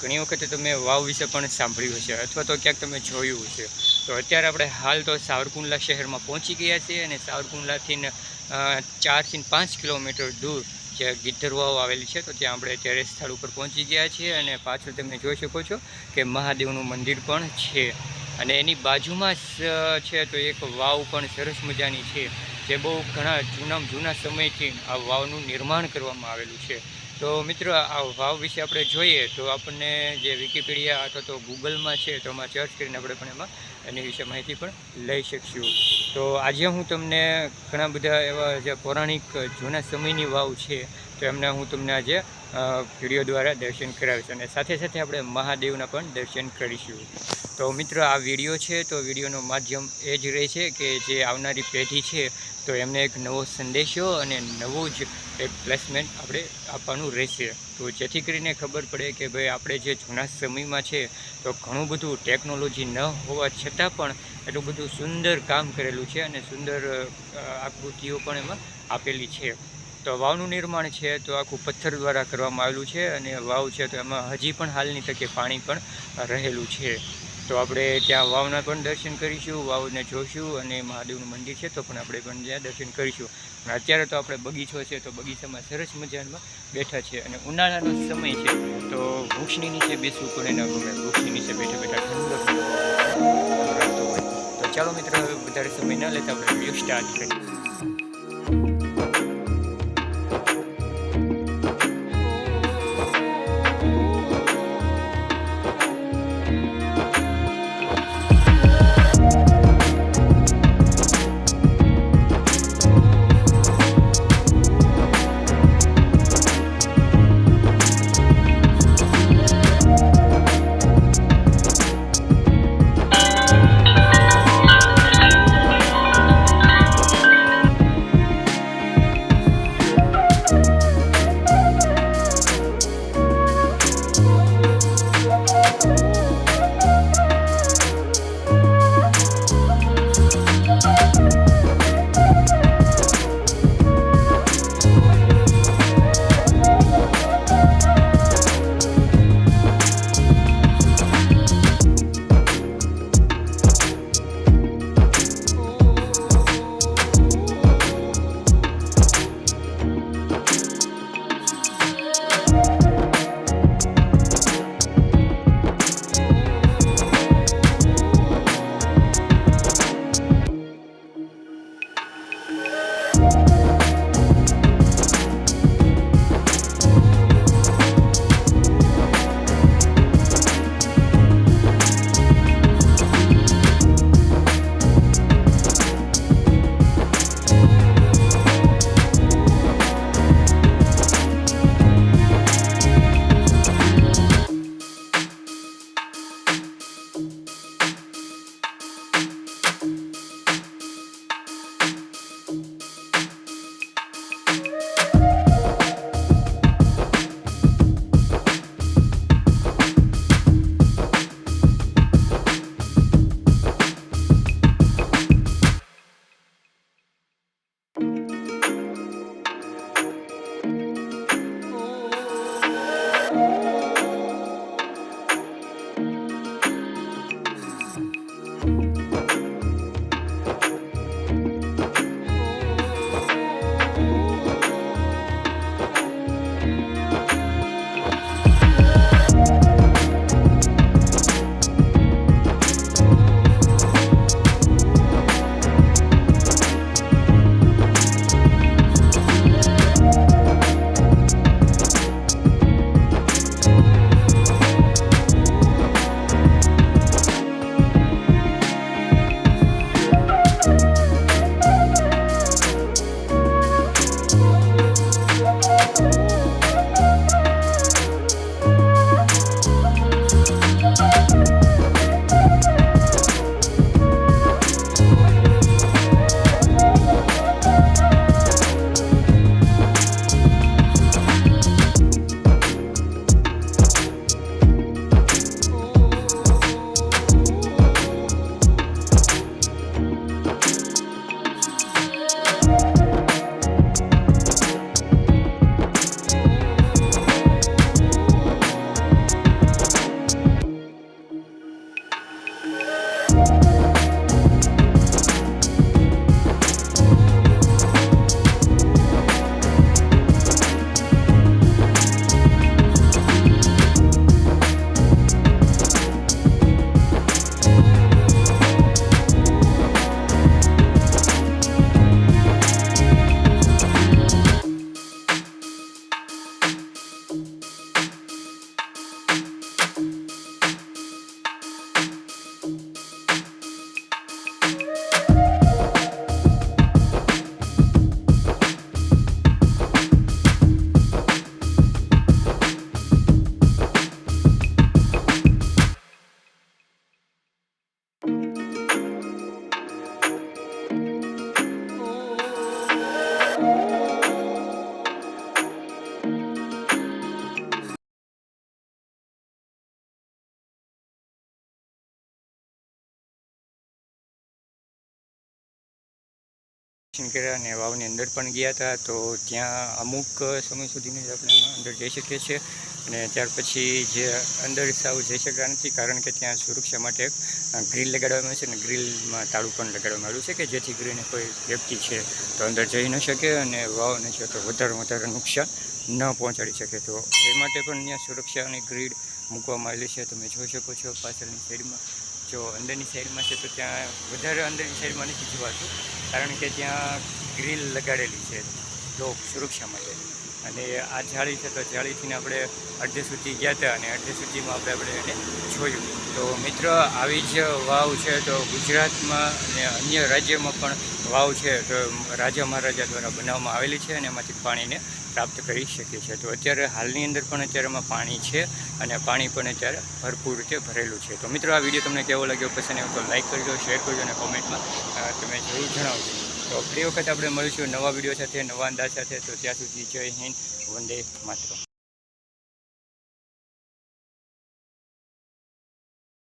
ઘણી વખતે તમે વાવ વિશે પણ સાંભળ્યું હશે અથવા તો ક્યાંક તમે જોયું હશે. તો અત્યારે આપણે હાલ તો સાવરકુંડલા શહેરમાં પહોંચી ગયા છીએ અને સાવરકુંડલાથી 4 થી 5 કિલોમીટર દૂર જે ગિદ્ધર વાવ આવેલી છે, તો ત્યાં આપણે અત્યારે સ્થળ ઉપર પહોંચી ગયા છીએ અને પાછળ તમે જોઈ શકો છો કે મહાદેવનું મંદિર પણ છે અને એની બાજુમાં છે તો એક વાવ પણ સરસ મજાની છે, જે બહુ ઘણા જૂના સમયથી આ વાવનું નિર્માણ કરવામાં આવેલું છે. તો મિત્રો, આ વાવ વિશે આપણે જોઈએ તો આપણને જે વિકીપીડિયા અથવા તો ગૂગલમાં છે તો એમાં સર્ચ કરીને આપણે પણ એમાં એની વિશે માહિતી પણ લઈ શકીશું. તો આજે હું તમને ઘણા બધા એવા જે પૌરાણિક જૂના સમયની વાવ છે તો એમને હું તમને આજે વિડીયો દ્વારા દર્શન કરાવીશ અને સાથે સાથે આપણે મહાદેવના પણ દર્શન કરીશું. તો મિત્રો, આ વિડીયો છે તો વિડીયોનું માધ્યમ એ જ રહે છે કે જે આવનારી પેઢી છે તો એમને એક નવો સંદેશો અને નવું જ એક પ્લેસમેન્ટ આપણે આપવાનું રહેશે, તો જેથી કરીને ખબર પડે કે ભાઈ આપણે જે જૂના સમયમાં છે તો ઘણું બધું ટેકનોલોજી ન હોવા છતાં પણ એટલું બધું સુંદર કામ કરેલું છે અને સુંદર આકૃતિઓ પણ એમાં આપેલી છે. તો વાવનું નિર્માણ છે તો આખું પથ્થર દ્વારા કરવામાં આવેલું છે અને વાવ છે તો એમાં હજી પણ હાલની તકે પાણી પણ રહેલું છે. તો આપણે ત્યાં વાવના પણ દર્શન કરીશું, વાવને જોઈશું અને મહાદેવનું મંદિર છે તો પણ આપણે પણ ત્યાં દર્શન કરીશું. અને અત્યારે તો આપણે બગીચો છે તો બગીચામાં સરસ મજામાં બેઠા છે અને ઉનાળાનો સમય છે તો વૃક્ષની નીચે બેસવું પણ એના ગમે, વૃક્ષની નીચે બેઠા બેઠા ઠંડો રાખતો હોય. તો ચાલો મિત્રો, હવે વધારે સમય ન લેતા આપણે વિડીયો સ્ટાર્ટ કરીએ. દર્શન કર્યા અને વાવની અંદર પણ ગયા હતા. તો ત્યાં અમુક સમય સુધીને જ આપણે અંદર જઈ શકીએ છીએ અને ત્યાર પછી જે અંદર સાવ જઈ શકતા નથી, કારણ કે ત્યાં સુરક્ષા માટે એક ગ્રીલ લગાડવામાં આવે છે અને ગ્રીલમાં તાળું પણ લગાડવામાં આવ્યું છે કે જેથી કરીને કોઈ વ્યક્તિ છે તો અંદર જઈ ન શકે અને વાવને છે તો વધારે નુકસાન ન પહોંચાડી શકે. તો એ માટે પણ ત્યાં સુરક્ષાની ગ્રીલ મૂકવામાં આવેલી છે. તમે જોઈ શકો છો પાછળની સાઈડમાં. જો અંદરની સાઈડમાં છે તો ત્યાં વધારે અંદરની સાઈડમાં નથી જોવાતું, કારણ કે ત્યાં ગ્રીલ લગાડેલી છે લોક સુરક્ષા માટે. અને આ જાળી છે તો જાળીથી આપણે અડધે સુધી ગયા હતા અને અડધે સુધીમાં આપણે એને જોયું. તો મિત્ર, આવી જ વાવ છે તો ગુજરાતમાં અને અન્ય રાજ્યમાં પણ વાવ છે તો રાજા મહારાજા દ્વારા બનાવવામાં આવેલી છે અને એમાંથી પાણીને પ્રાપ્ત કરી શકીએ છીએ. તો અત્યારે હાલની અંદર પણ અત્યારેમાં પાણી છે અને પાણી પણ અત્યારે ભરપૂર રીતે ભરેલું છે. તો મિત્રો, આ વિડીયો તમને કેવો લાગ્યો, પસંદ આવ્યો તો લાઈક કરજો, શેર કરજો અને કોમેન્ટમાં તમે જરૂર જણાવજો. તો ફરી વખત આપણે મળીશું નવા વિડીયો સાથે, નવા અંદાજ સાથે. તો ત્યાં સુધી જય હિન્દ, વંદે માતરમ.